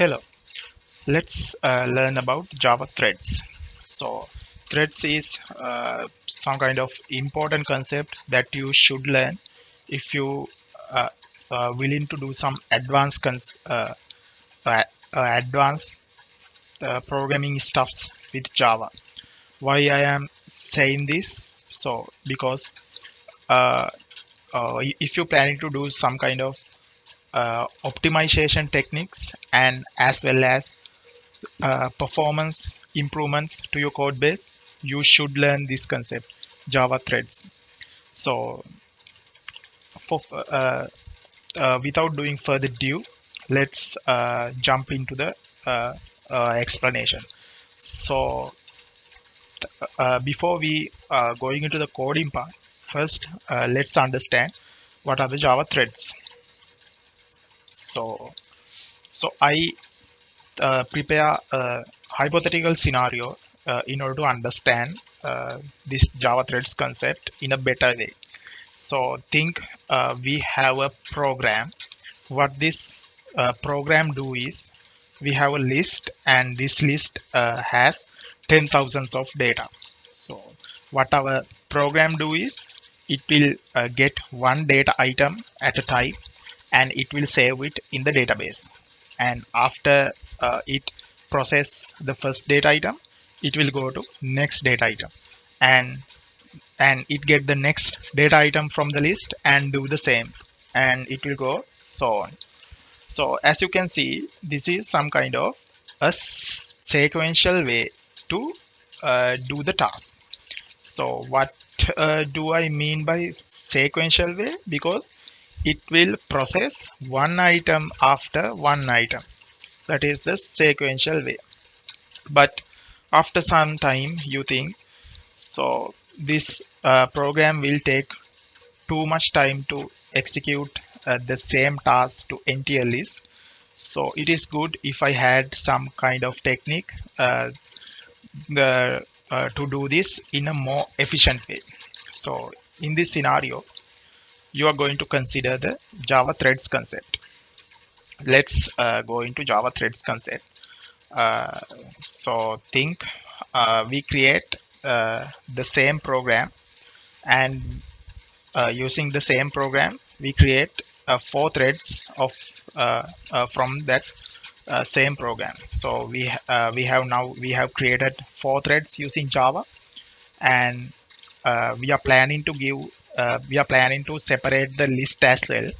Hello, let's learn about Java threads. So, threads is some kind of important concept that you should learn if you uh, willing to do some uh, advanced programming stuffs with Java. Why I am saying this? So, because uh, if you're planning to do some kind of optimization techniques and as well as performance improvements to your code base, you should learn this concept, Java threads. So, for without doing further ado, let's jump into the uh, explanation. So, before we going into the coding part, first let's understand what are the Java threads. So, I prepare a hypothetical scenario in order to understand this Java threads concept in a better way. So think we have a program. What this program do is we have a list, and this list has 10,000s of data. So what our program do is it will get one data item at a time, and it will save it in the database. And after it process the first data item, it will go to next data item, and it get the next data item from the list and do the same, and it will go so on. So as you can see, this is some kind of a sequential way to do the task. So what do I mean by sequential way? Because it will process one item after one item. That is the sequential way. But after some time, you think so this program will take too much time to execute the same task to empty a list. So it is good if I had some kind of technique to do this in a more efficient way. So in this scenario, you are going to consider the Java threads concept. Let's go into Java threads concept. Uh, so think we create the same program, and using the same program, we create four threads of from that same program. So we have created four threads using Java, and we are planning to separate the list as well.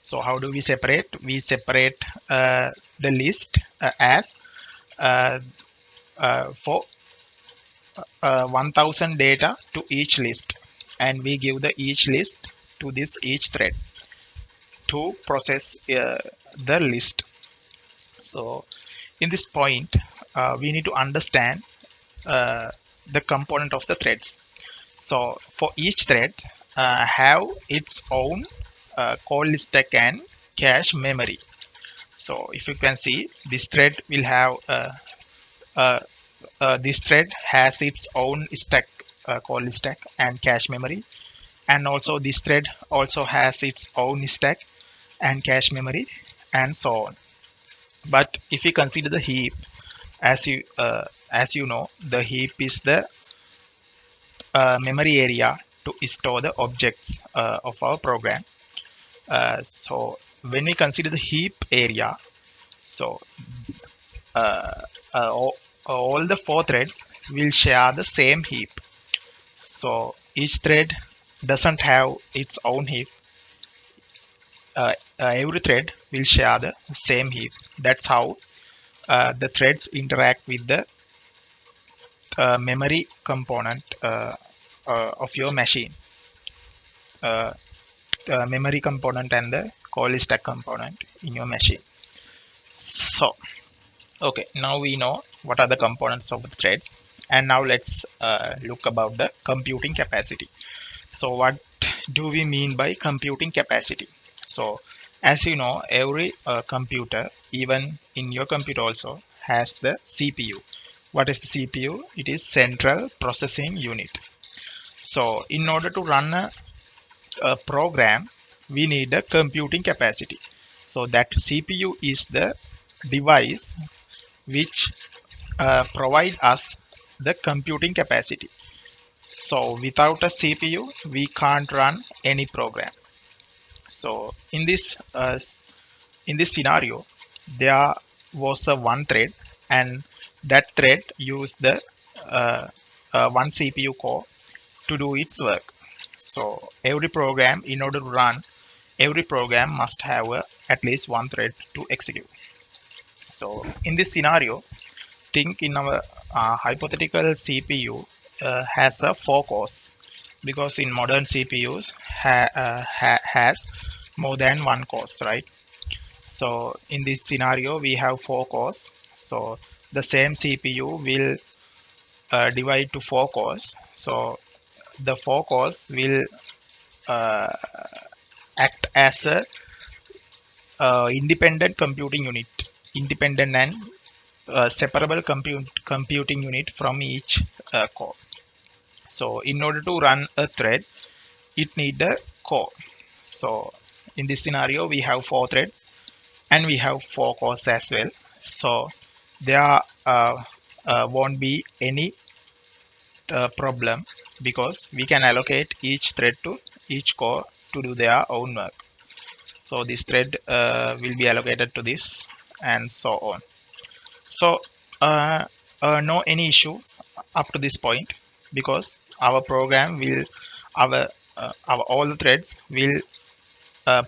So how do we separate? We separate the list as uh, for 1000 data to each list, and we give the each list to this each thread to process the list. So in this point, we need to understand uh, the component of the threads. So for each thread have its own call list stack and cache memory. So if you can see, this thread will have uh, this thread has its own stack, call list stack and cache memory, and also this thread also has its own stack and cache memory, and so on. But if we consider the heap, as you know, the heap is the memory area to store the objects of our program. So when we consider the heap area, so uh, all the four threads will share the same heap. So each thread doesn't have its own heap. Every thread will share the same heap. That's how the threads interact with the memory component of your machine. Uh, Memory component and the call stack component in your machine. So okay, now we know what are the components of the threads, and now let's look about the computing capacity. So what do we mean by computing capacity? So as you know, every computer, even in your computer also, has the CPU. What is the CPU? It is central processing unit. So in order to run a program, we need a computing capacity. So that CPU is the device which provide us the computing capacity. So without a CPU, we can't run any program. So in this scenario, there was a one thread, and that thread used the uh, one CPU core to do its work. So every program, in order to run, every program must have at least one thread to execute. So in this scenario, think in our hypothetical CPU has a four cores, because in modern CPUs has more than one cores, right? So in this scenario, we have four cores. So the same CPU will divide to four cores. So the four cores will uh, act as a independent computing unit, independent and separable computing unit from each core. So in order to run a thread, it need a core. So in this scenario, we have four threads and we have four cores as well. So there won't be any problem, because we can allocate each thread to each core to do their own work. So this thread will be allocated to this, and so on. So no any issue up to this point, because our program will our all the threads will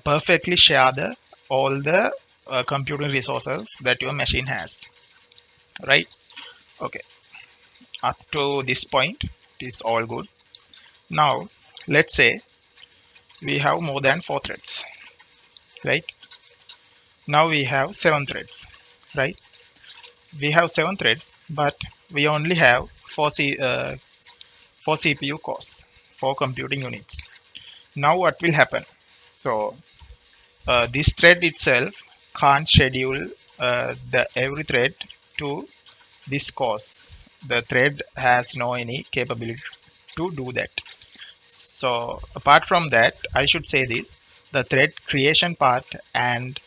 perfectly share the all the computing resources that your machine has, right? Okay, up to this point it is all good. Now let's say we have more than four threads, right? Now we have seven threads, right? We have seven threads, but we only have four CPU cores, four computing units. Now what will happen? So this thread itself can't schedule the every thread to this course. The thread has no any capability to do that. So apart from that, I should say this: the thread creation part and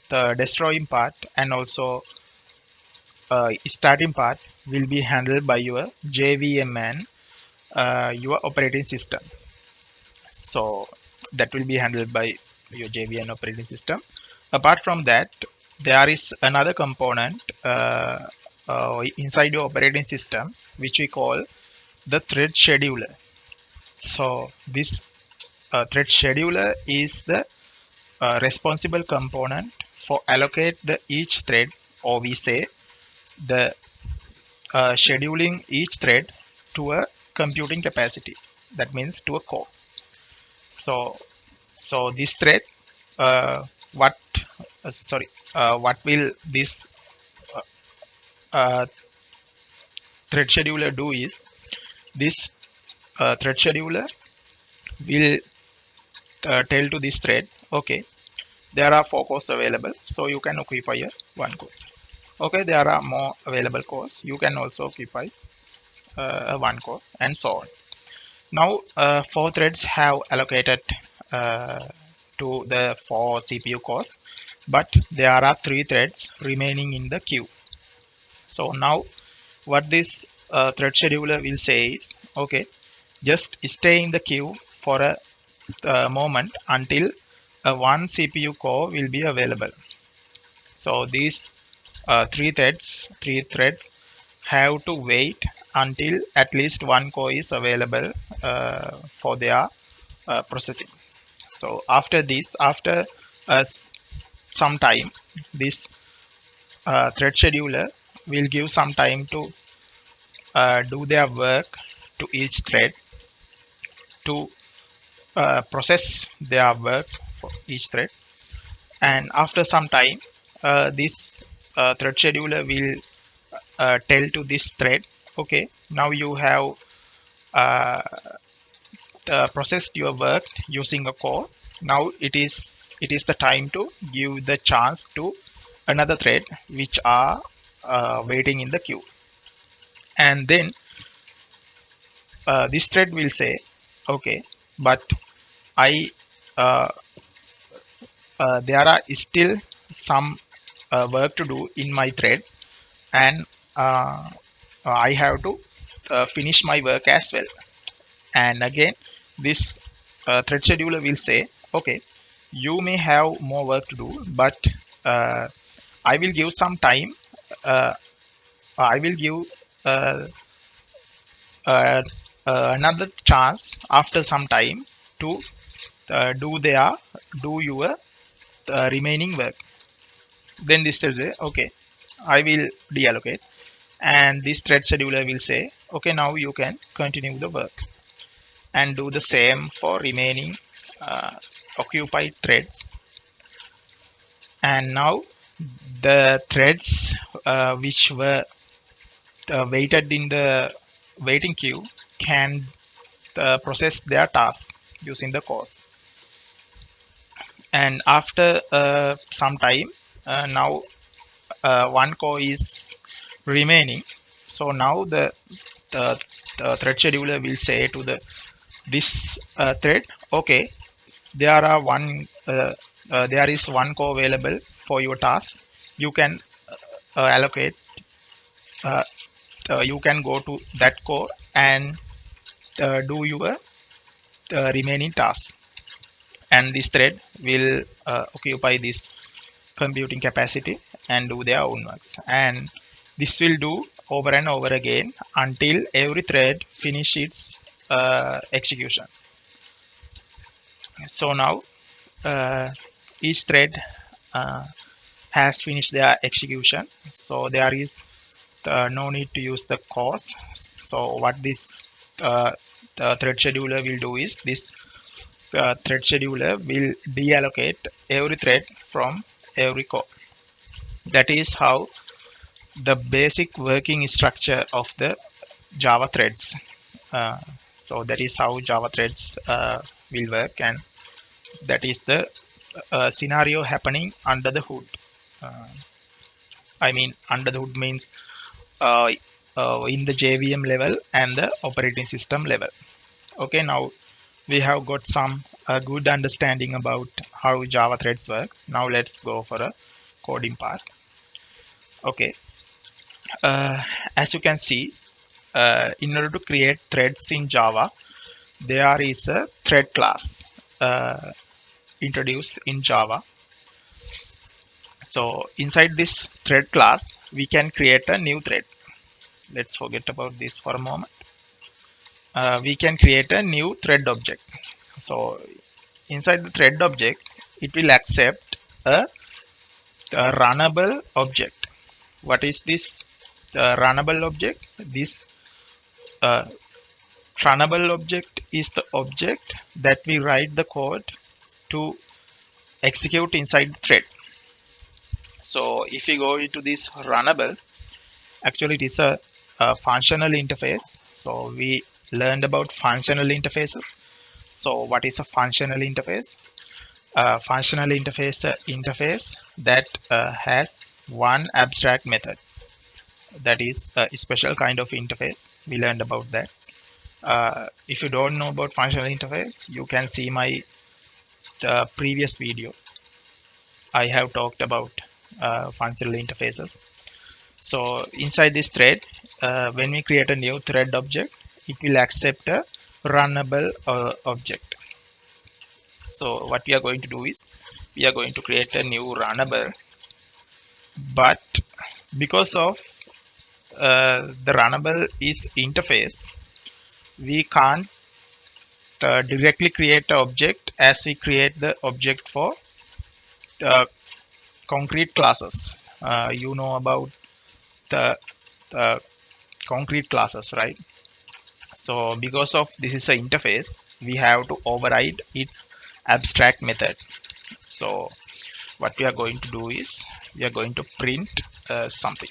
the destroying part, and also starting part, will be handled by your JVM and your operating system. So that will be handled by your JVM operating system. Apart from that, there is another component inside your operating system which we call the thread scheduler. So this thread scheduler is the responsible component for allocate the each thread, or we say the scheduling each thread to a computing capacity, that means to a core. So this thread, uh, what what will this uh, uh, thread scheduler do is, this thread scheduler will tell to this thread, okay, there are four cores available, so you can occupy a one core. Okay, there are more available cores, you can also occupy one core, and so on. Now four threads have allocated uh, to the four CPU cores, but there are three threads remaining in the queue. So now what this thread scheduler will say is, okay, just stay in the queue for a moment until one CPU core will be available. So these three threads have to wait until at least one core is available for their processing. So after this, after uh, some time, this thread scheduler will give some time to do their work to each thread to process their work for each thread. And after some time, this thread scheduler will tell to this thread, okay, now you have uh, processed your work using a core. Now it is the time to give the chance to another thread which are waiting in the queue. And then this thread will say, okay, but I there are still some work to do in my thread, and I have to finish my work as well. And again, this thread scheduler will say, okay, you may have more work to do, but uh, I will give some time. Uh, I will give uh, uh, another chance after some time to uh, do their do your remaining work. Then this will say, okay, I will deallocate, and this thread scheduler will say, okay, now you can continue the work and do the same for remaining occupied threads. And now the threads which were waited in the waiting queue can process their tasks using the cause. And after some time, now one core is remaining. So now the, the thread scheduler will say to the this thread, okay, there is one core available for your task. You can allocate. Uh, you can go to that core and do your remaining tasks. And this thread will occupy this computing capacity and do their own works. And this will do over and over again until every thread finish its execution. So now each thread uh, has finished their execution, so there is no need to use the cause. So what this the thread scheduler will do is this thread scheduler will deallocate every thread from every core. That is how the basic working structure of the Java threads. Uh, so that is how Java threads will work, and that is the scenario happening under the hood. Uh, I mean, under the hood means uh, in the JVM level and the operating system level. Okay, now we have got some good understanding about how Java threads work. Now let's go for a coding part. Okay, uh, as you can see, in order to create threads in Java, there is a thread class introduced in Java. So inside this thread class, we can create a new thread. Let's forget about this for a moment. We can create a new thread object. So inside the thread object, it will accept a runnable object. What is this runnable object? This uh, runnable object is the object that we write the code to execute inside the thread. So if you go into this runnable, actually it is a functional interface. So we learned about functional interfaces. So what is a functional interface? Functional interface that has one abstract method. That is a special kind of interface. We learned about that. If you don't know about functional interface, you can see my previous video. I have talked about functional interfaces. So inside this thread, when we create a new thread object, it will accept a runnable object. So what we are going to do is we are going to create a new runnable, but because of the runnable is interface, we can't directly create an object as we create the object for concrete classes. You know about the concrete classes, right? So because of this is an interface, we have to override its abstract method. So what we are going to do is we are going to print something.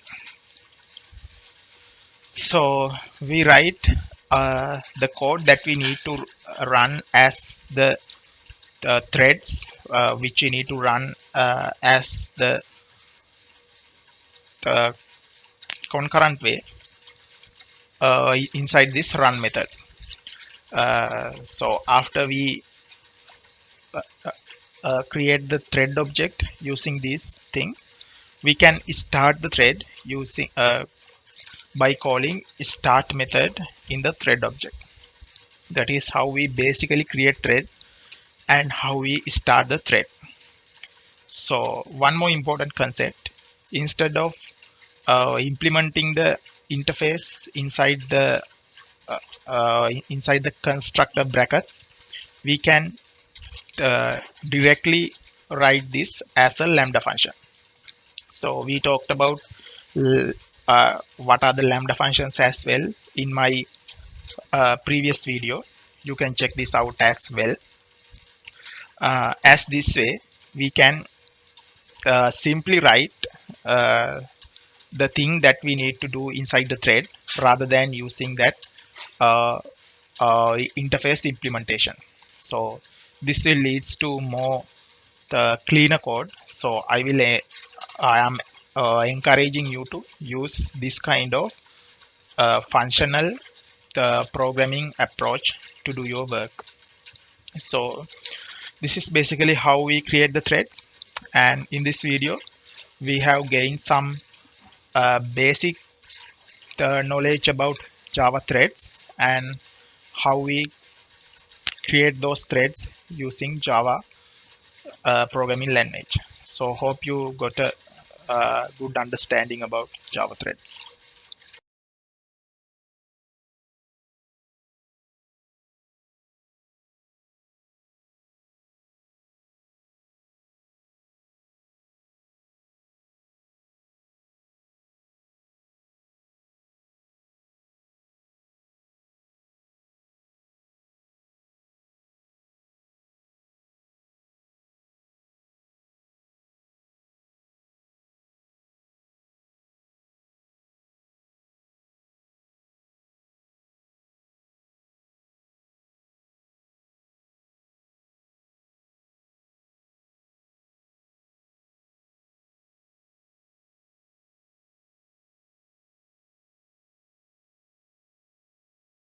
So we write the code that we need to run as the threads which we need to run as the concurrent way inside this run method. So after we create the thread object using these things, we can start the thread using by calling start method in the thread object. That is how we basically create thread and how we start the thread. So one more important concept, instead of implementing the interface inside the constructor brackets, we can directly write this as a lambda function. So we talked about what are the lambda functions as well in my previous video. You can check this out as well. As this way we can simply write uh, the thing that we need to do inside the thread rather than using that uh, interface implementation. So this will leads to more the cleaner code. So I am encouraging you to use this kind of functional programming approach to do your work. So this is basically how we create the threads, and in this video we have gained some basic knowledge about Java threads and how we create those threads using Java programming language. So hope you got a good understanding about Java threads.